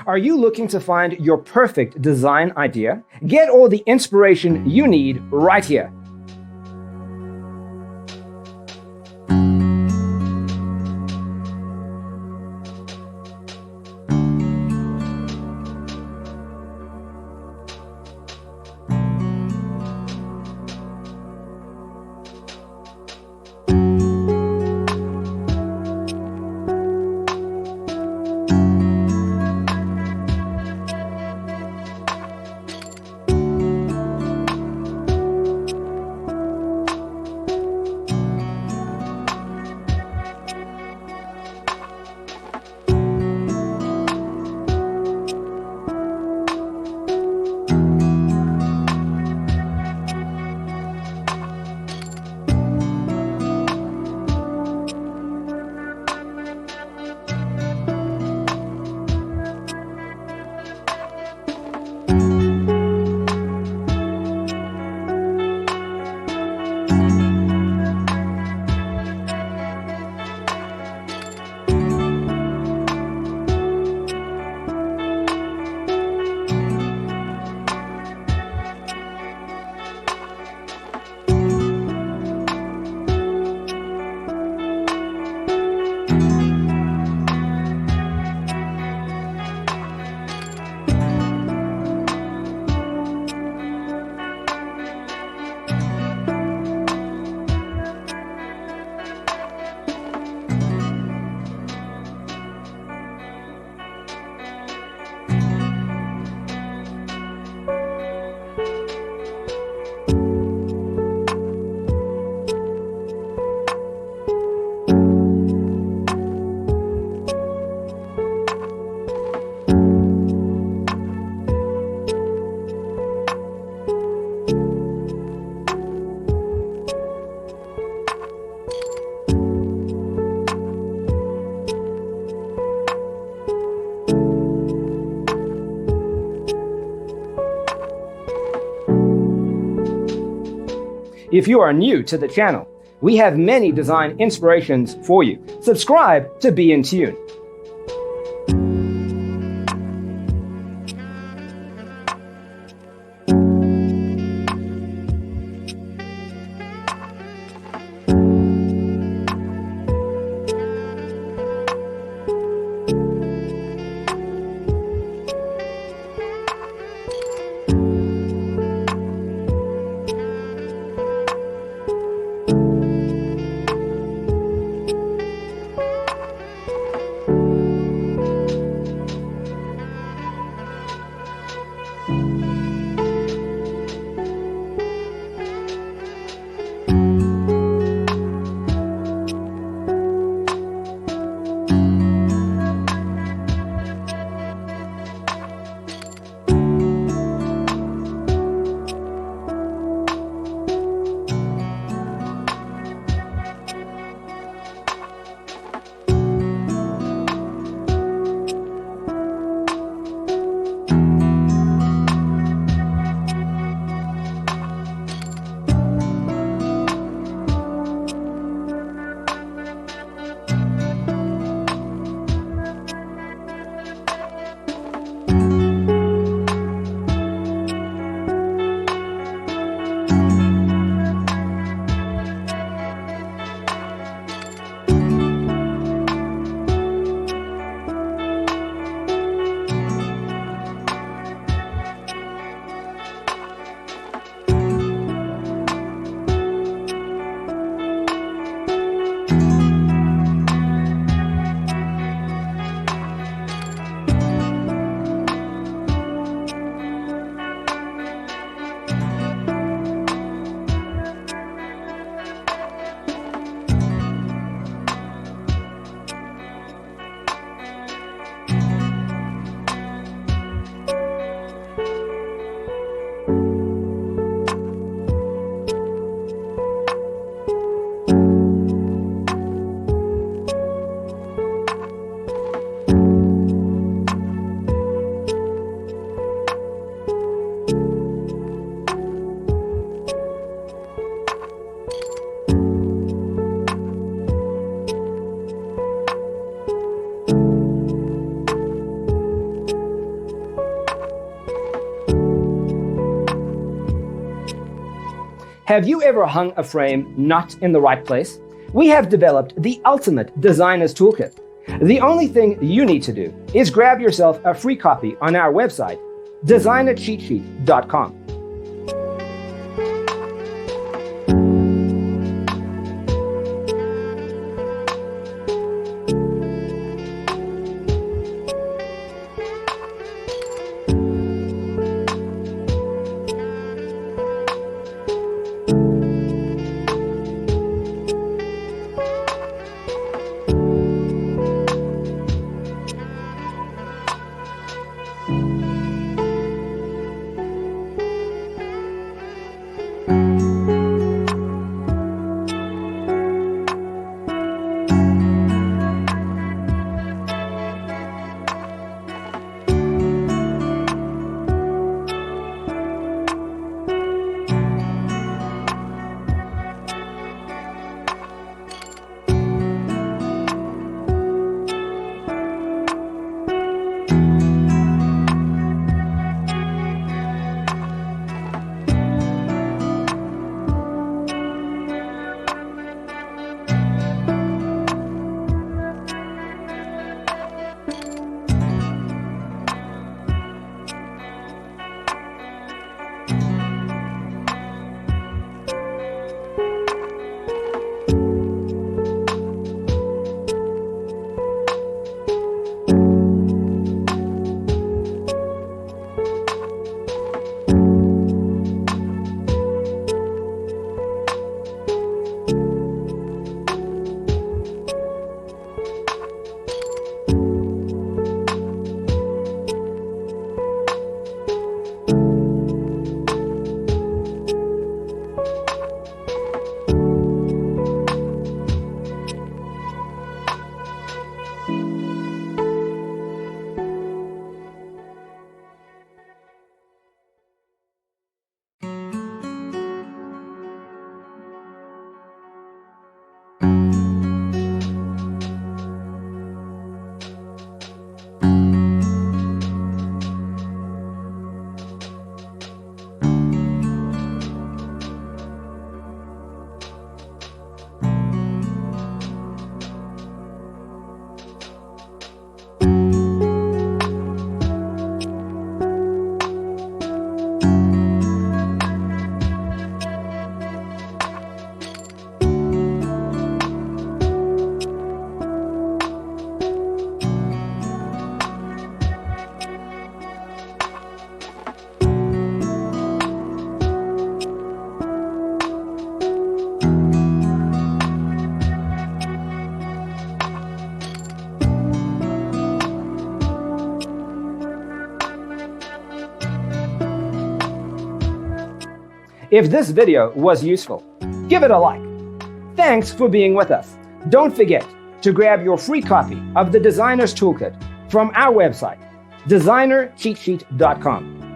Are you looking to find your perfect design idea? Get all the inspiration you need right here. If you are new to the channel, we have many design inspirations for you. Subscribe to be in tune. Have you ever hung a frame not in the right place? We have developed the ultimate designer's toolkit. The only thing you need to do is grab yourself a free copy on our website, designercheatsheet.com. If this video was useful, give it a like. Thanks for being with us. Don't forget to grab your free copy of the Designer's Toolkit from our website, designercheatsheet.com.